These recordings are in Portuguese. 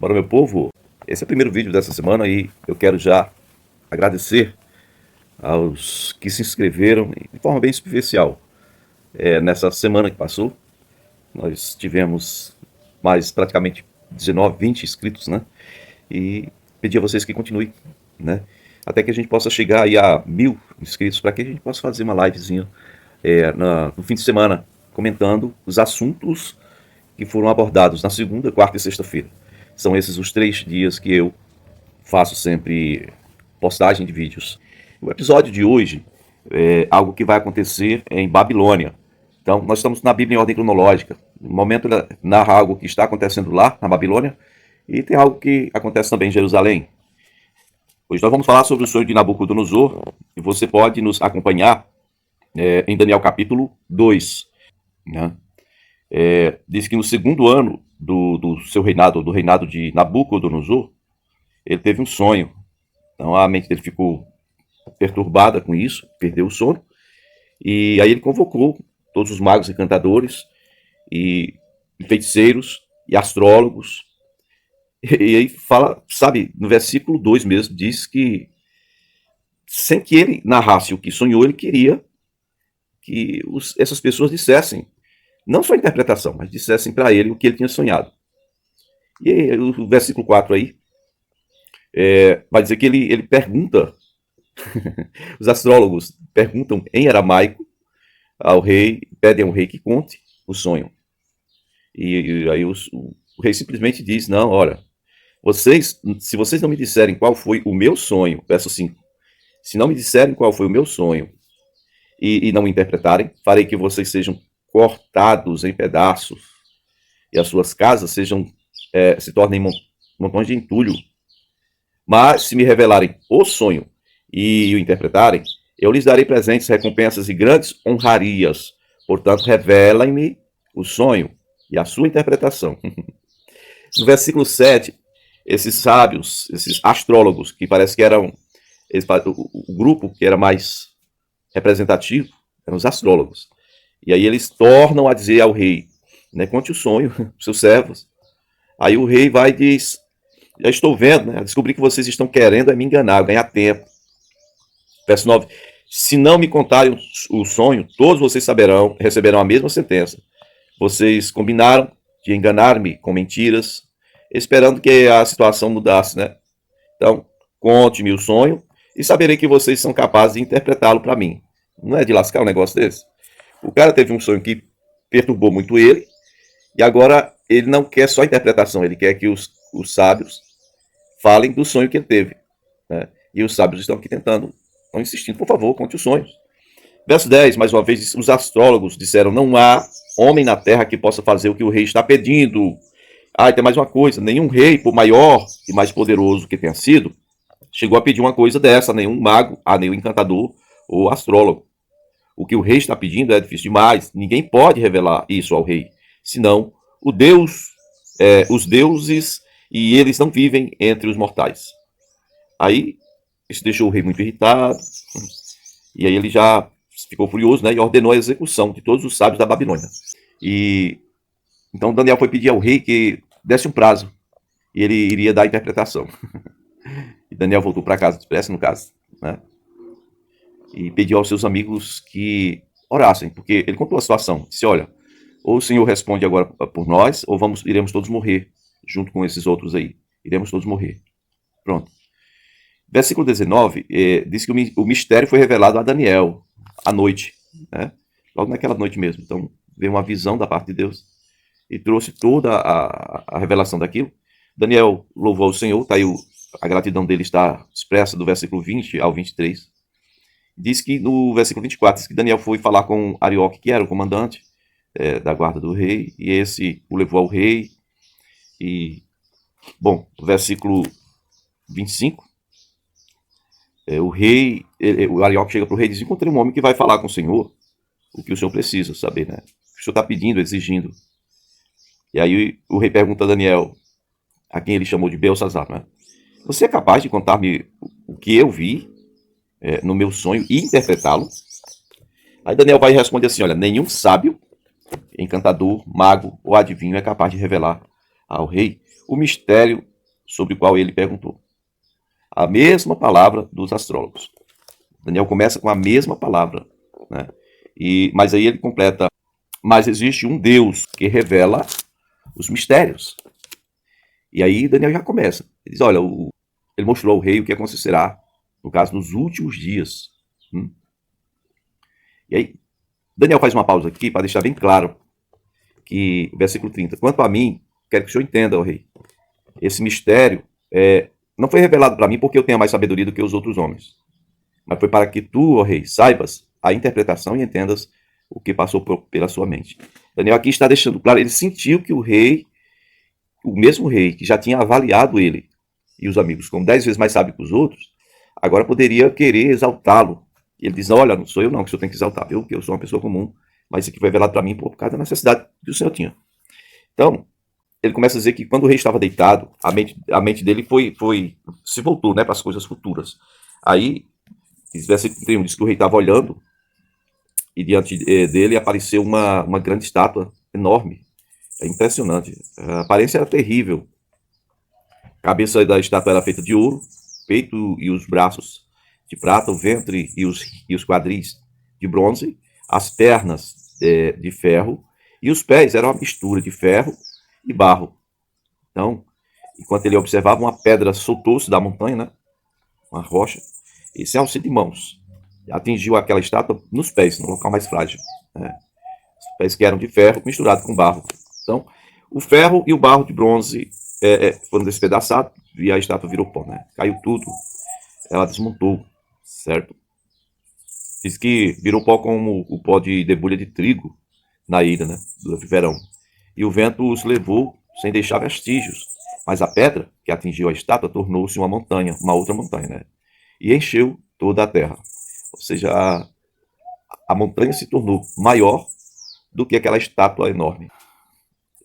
Bora, meu povo, esse é o primeiro vídeo dessa semana e eu quero já agradecer aos que se inscreveram de forma bem especial. Nessa semana que passou, nós tivemos mais praticamente 19, 20 inscritos, né? E pedir a vocês que continuem, né? Até que a gente possa chegar aí a 1000 inscritos, para que a gente possa fazer uma livezinha no fim de semana, comentando os assuntos que foram abordados na segunda, quarta e sexta-feira. São esses os 3 dias que eu faço sempre postagem de vídeos. O episódio de hoje é algo que vai acontecer em Babilônia. Então, nós estamos na Bíblia em ordem cronológica. No momento, ele narra algo que está acontecendo lá, na Babilônia, e tem algo que acontece também em Jerusalém. Hoje nós vamos falar sobre o sonho de Nabucodonosor, e você pode nos acompanhar em Daniel capítulo 2. Né? Diz que no segundo ano do seu reinado, do reinado de Nabucodonosor, ele teve um sonho. Então a mente dele ficou perturbada com isso, perdeu o sono, e aí ele convocou todos os magos e encantadores, e feiticeiros, e astrólogos, e aí fala, sabe, no versículo 2 mesmo, diz que, sem que ele narrasse o que sonhou, ele queria que essas pessoas dissessem, não só a interpretação, mas dissessem para ele o que ele tinha sonhado. E aí, o versículo 4 aí, vai dizer que ele pergunta, os astrólogos perguntam em aramaico ao rei, pedem ao rei que conte o sonho. E aí o rei simplesmente diz, não, olha, se vocês não me disserem qual foi o meu sonho, verso 5, se não me disserem qual foi o meu sonho e não me interpretarem, farei que vocês sejam cortados em pedaços e as suas casas se tornem montões de entulho. Mas se me revelarem o sonho e o interpretarem, eu lhes darei presentes, recompensas e grandes honrarias. Portanto, revelem-me o sonho e a sua interpretação. No versículo 7, esses sábios, esses astrólogos, que parece que eram o grupo que era mais representativo, eram os astrólogos. E aí eles tornam a dizer ao rei, né, conte o sonho, seus servos. Aí o rei vai e diz, já estou vendo, né, descobri que vocês estão querendo me enganar, ganhar tempo. Verso 9, se não me contarem o sonho, todos vocês receberão a mesma sentença. Vocês combinaram de enganar-me com mentiras, esperando que a situação mudasse, né? Então, conte-me o sonho e saberei que vocês são capazes de interpretá-lo para mim. Não é de lascar um negócio desse? O cara teve um sonho que perturbou muito ele, e agora ele não quer só a interpretação, ele quer que os sábios falem do sonho que ele teve. Né? E os sábios estão aqui estão insistindo, por favor, conte os sonhos. Verso 10, mais uma vez, os astrólogos disseram, não há homem na terra que possa fazer o que o rei está pedindo. E tem mais uma coisa, nenhum rei, por maior e mais poderoso que tenha sido, chegou a pedir uma coisa dessa, nenhum mago, nenhum encantador ou astrólogo. O que o rei está pedindo é difícil demais, ninguém pode revelar isso ao rei, senão os deuses, e eles não vivem entre os mortais. Aí, isso deixou o rei muito irritado, e aí ele já ficou furioso, né, e ordenou a execução de todos os sábios da Babilônia. E então Daniel foi pedir ao rei que desse um prazo, e ele iria dar a interpretação. E Daniel voltou para casa depressa, no caso, né, e pediu aos seus amigos que orassem, porque ele contou a situação. Disse, olha, ou o Senhor responde agora por nós, ou iremos todos morrer, junto com esses outros aí. Iremos todos morrer. Pronto. Versículo 19, diz que o mistério foi revelado a Daniel, à noite, né? Logo naquela noite mesmo. Então, veio uma visão da parte de Deus, e trouxe toda a revelação daquilo. Daniel louvou ao Senhor, tá aí a gratidão dele está expressa do versículo 20 ao 23. Diz que no versículo 24, diz que Daniel foi falar com Arioque, que era o comandante da guarda do rei, e esse o levou ao rei. E, bom, no versículo 25, o Arioque chega para o rei e diz, encontrei um homem que vai falar com o senhor o que o senhor precisa saber, né? O que o senhor está pedindo, exigindo. E aí o rei pergunta a Daniel, a quem ele chamou de Belsassar, né? Você é capaz de contar-me o que eu vi no meu sonho e interpretá-lo? Aí Daniel vai responder assim, olha, nenhum sábio, encantador, mago ou adivinho é capaz de revelar ao rei o mistério sobre o qual ele perguntou. A mesma palavra dos astrólogos. Daniel começa com a mesma palavra, né? Mas aí ele completa: mas existe um Deus que revela os mistérios. E aí Daniel já começa. Ele diz: olha, ele mostrou ao rei o que acontecerá, no caso, nos últimos dias. E aí Daniel faz uma pausa aqui para deixar bem claro que, versículo 30, quanto a mim, quero que o senhor entenda, ó rei, esse mistério não foi revelado para mim porque eu tenha mais sabedoria do que os outros homens, mas foi para que tu, ó rei, saibas a interpretação e entendas o que passou pela sua mente. Daniel aqui está deixando claro, ele sentiu que o mesmo rei que já tinha avaliado ele e os amigos como 10 vezes mais sábio que os outros, agora poderia querer exaltá-lo. E ele diz: olha, não sou eu não que o senhor tem que exaltar, viu? Que eu sou uma pessoa comum, mas isso aqui foi revelado para mim por causa da necessidade que o senhor tinha. Então, ele começa a dizer que quando o rei estava deitado, a mente dele se voltou, né, para as coisas futuras. Aí, versículo 31 diz que o rei estava olhando e diante dele apareceu uma grande estátua enorme. É impressionante. A aparência era terrível. A cabeça da estátua era feita de ouro, peito e os braços de prata, o ventre e os quadris de bronze, as pernas de ferro e os pés eram uma mistura de ferro e barro. Então, enquanto ele observava, uma pedra soltou-se da montanha, né? Uma rocha, e sem auxílio de mãos, atingiu aquela estátua nos pés, no local mais frágil, né? Os pés que eram de ferro misturado com barro. Então, o ferro e o barro de bronze foram despedaçados e a estátua virou pó, né? Caiu tudo, ela desmontou, certo? Diz que virou pó como o pó de debulha de trigo na ilha, né? Durante o verão. E o vento os levou sem deixar vestígios. Mas a pedra que atingiu a estátua tornou-se uma montanha, uma outra montanha, né? E encheu toda a terra. Ou seja, a montanha se tornou maior do que aquela estátua enorme.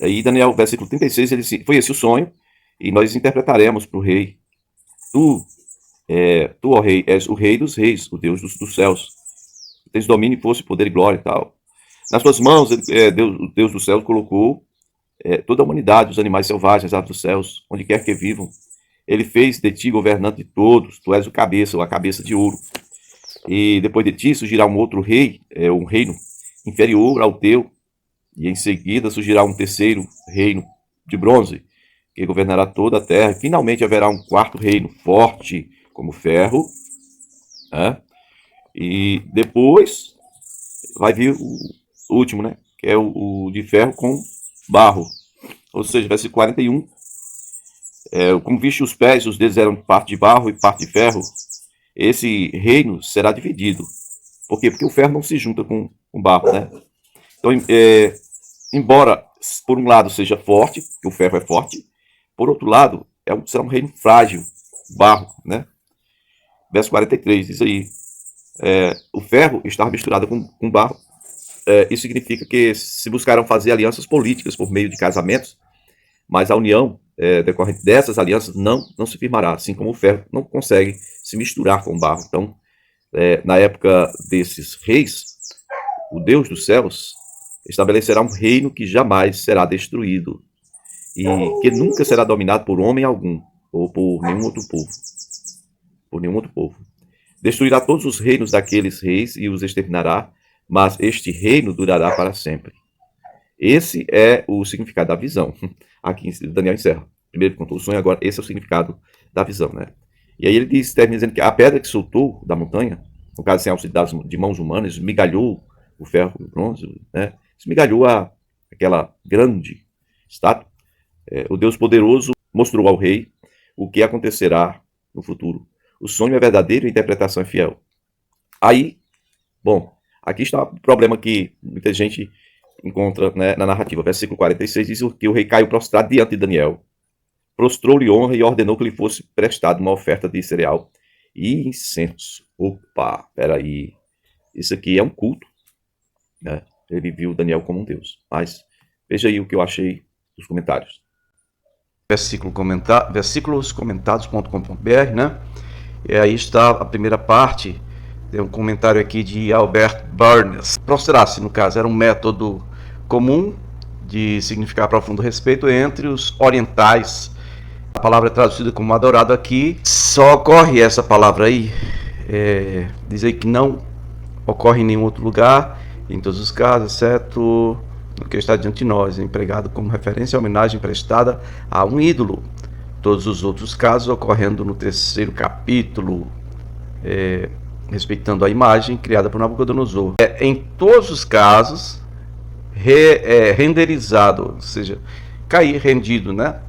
Aí Daniel, versículo 36, ele disse: foi esse o sonho, e nós interpretaremos para o rei. Tu, ó rei, és o rei dos reis, o Deus dos céus. Tens domínio, força, poder e glória e tal. Nas tuas mãos, o Deus dos céus colocou toda a humanidade, os animais selvagens, as aves dos céus, onde quer que vivam. Ele fez de ti governante de todos, tu és o cabeça, ou a cabeça de ouro. E depois de ti surgirá um outro rei, um reino inferior ao teu, e em seguida surgirá um terceiro reino de bronze, que governará toda a terra. E finalmente haverá um quarto reino, forte como ferro, né? E depois vai vir o último, né? Que é o de ferro com barro. Ou seja, versículo 41. Como viste os pés, os dedos eram parte de barro e parte de ferro. Esse reino será dividido. Por quê? Porque o ferro não se junta com barro, né? Então, embora por um lado seja forte, que o ferro é forte, por outro lado será um reino frágil, barro, né? Verso 43 diz aí: o ferro estava misturado com barro. Isso significa que se buscaram fazer alianças políticas por meio de casamentos, mas a união decorrente dessas alianças não se firmará, assim como o ferro não consegue se misturar com o barro. Então, na época desses reis, o Deus dos céus estabelecerá um reino que jamais será destruído e que nunca será dominado por homem algum ou por nenhum outro povo. Por nenhum outro povo. Destruirá todos os reinos daqueles reis e os exterminará, mas este reino durará para sempre. Esse é o significado da visão. Aqui Daniel encerra. Primeiro contou o sonho, agora esse é o significado da visão, né? E aí ele termina dizendo que a pedra que soltou da montanha, no caso sem auxílio de mãos humanas, esmigalhou o ferro e o bronze, né? Esmigalhou aquela grande estátua. O Deus poderoso mostrou ao rei o que acontecerá no futuro. O sonho é verdadeiro e a interpretação é fiel. Aí, bom, aqui está o problema que muita gente encontra, né, na narrativa. Versículo 46 diz que o rei caiu prostrado diante de Daniel, prostrou-lhe honra e ordenou que lhe fosse prestada uma oferta de cereal e incenso. Opa, peraí. Isso aqui é um culto, né? Ele viu Daniel como um deus. Mas veja aí o que eu achei dos comentários. Versículoscomentados.com.br, né? E aí está a primeira parte. Tem um comentário aqui de Albert Burns. Prostrar-se, no caso, era um método comum de significar profundo respeito entre os orientais A palavra é traduzida como adorado aqui. Só ocorre essa palavra aí, diz aí que não ocorre em nenhum outro lugar, em todos os casos, exceto no que está diante de nós, empregado como referência à homenagem prestada a um ídolo. Todos os outros casos ocorrendo no terceiro capítulo, respeitando a imagem criada por Nabucodonosor. Em todos os casos, renderizado, ou seja, cair rendido, né?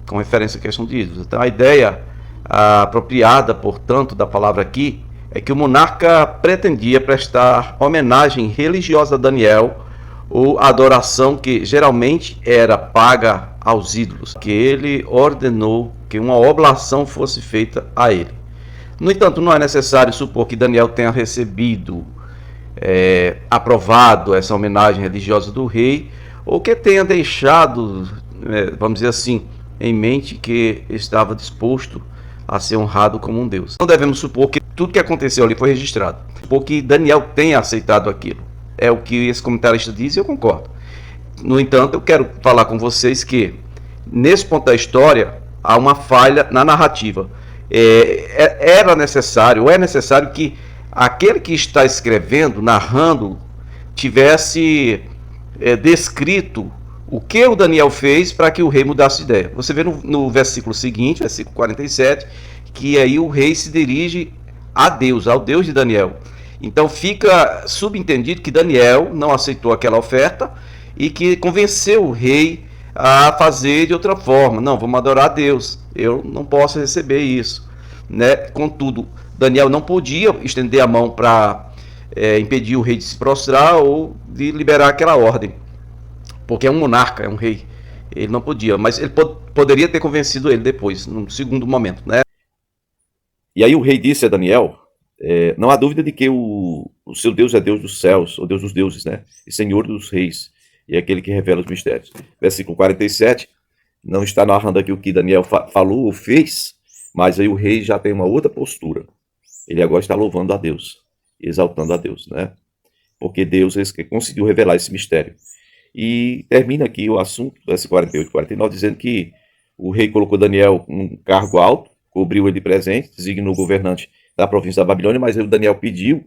Com referência à questão de ídolos. Então a ideia apropriada, portanto, da palavra aqui é que o monarca pretendia prestar homenagem religiosa a Daniel, ou adoração que geralmente era paga aos ídolos, que ele ordenou que uma oblação fosse feita a ele. No entanto, não é necessário supor que Daniel tenha recebido, aprovado essa homenagem religiosa do rei, ou que tenha deixado, vamos dizer assim, em mente que estava disposto a ser honrado como um Deus. Não devemos supor que tudo que aconteceu ali foi registrado, porque Daniel tenha aceitado aquilo. É o que esse comentarista diz e eu concordo. No entanto, eu quero falar com vocês que, nesse ponto da história, há uma falha na narrativa. Era necessário, ou é necessário que aquele que está escrevendo, narrando, tivesse descrito o que o Daniel fez para que o rei mudasse de ideia. Você vê no versículo seguinte, versículo 47, que aí o rei se dirige a Deus, ao Deus de Daniel. Então fica subentendido que Daniel não aceitou aquela oferta e que convenceu o rei a fazer de outra forma. Não, vamos adorar a Deus, eu não posso receber isso, né? Contudo, Daniel não podia estender a mão para impedir o rei de se prostrar ou de liberar aquela ordem, porque é um monarca, é um rei. Ele não podia, mas ele poderia ter convencido ele depois, num segundo momento, né? E aí o rei disse a Daniel, não há dúvida de que o seu Deus é Deus dos céus, ou Deus dos deuses, né? E Senhor dos reis, e é aquele que revela os mistérios. Versículo 47, não está narrando aqui o que Daniel falou ou fez, mas aí o rei já tem uma outra postura. Ele agora está louvando a Deus, exaltando a Deus, né? Porque Deus conseguiu revelar esse mistério. E termina aqui o assunto, verso 48 e 49, dizendo que o rei colocou Daniel num cargo alto, cobriu ele de presente, designou governante da província da Babilônia, mas o Daniel pediu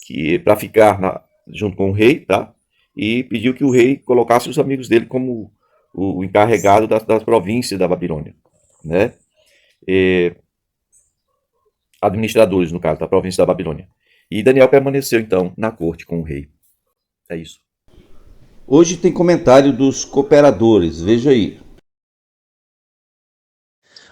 que para ficar junto com o rei, tá? E pediu que o rei colocasse os amigos dele como o encarregado das províncias da Babilônia, né? Administradores, no caso, da província da Babilônia. E Daniel permaneceu, então, na corte com o rei. É isso. Hoje tem comentário dos cooperadores, veja aí.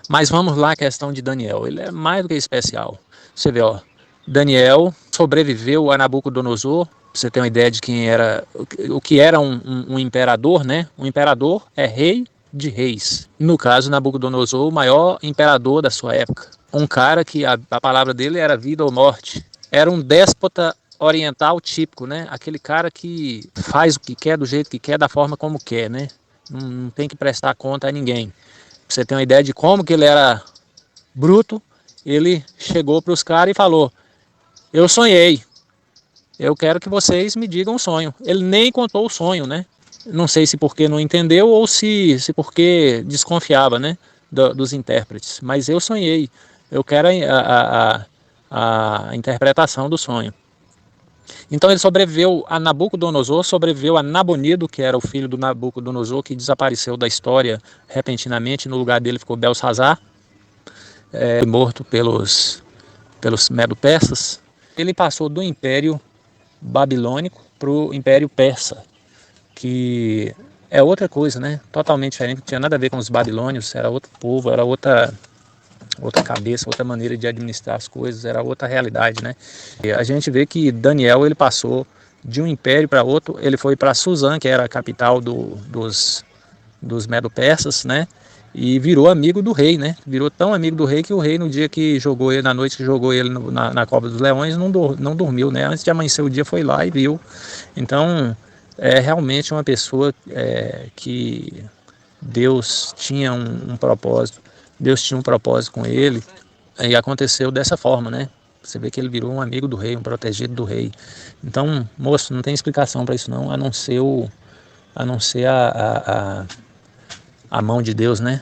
Mas vamos lá, a questão de Daniel. Ele é mais do que especial. Você vê, ó, Daniel sobreviveu a Nabucodonosor. Você tem uma ideia de quem era, o que era um imperador, né? Um imperador é rei de reis. No caso, Nabucodonosor, o maior imperador da sua época. Um cara que a palavra dele era vida ou morte. Era um déspota oriental típico, né? Aquele cara que faz o que quer, do jeito que quer, da forma como quer, né? Não tem que prestar conta a ninguém. Pra você ter uma ideia de como que ele era bruto, ele chegou para os caras e falou: eu sonhei, eu quero que vocês me digam o sonho. Ele nem contou o sonho, né? Não sei se porque não entendeu ou se porque desconfiava, né? Dos intérpretes. Mas eu sonhei, eu quero a interpretação do sonho. Então ele sobreviveu a Nabucodonosor, sobreviveu a Nabonido, que era o filho do Nabucodonosor, que desapareceu da história repentinamente. No lugar dele ficou Belsazar, morto pelos Medo-Persas. Ele passou do Império Babilônico para o Império Persa, que é outra coisa, né? Totalmente diferente, não tinha nada a ver com os babilônios, era outro povo, era outra cabeça, outra maneira de administrar as coisas, era outra realidade, né? E a gente vê que Daniel, ele passou de um império para outro, ele foi para Suzã, que era a capital dos Medo-Persas, né? E virou amigo do rei, né? Virou tão amigo do rei que o rei, no dia que jogou ele, na noite que jogou ele na cova dos leões, não dormiu, né? Antes de amanhecer o dia, foi lá e viu. Então, é realmente uma pessoa que Deus tinha um propósito. Deus tinha um propósito com ele e aconteceu dessa forma, né? Você vê que ele virou um amigo do rei, um protegido do rei. Então, moço, não tem explicação para isso não, a não ser a mão de Deus, né?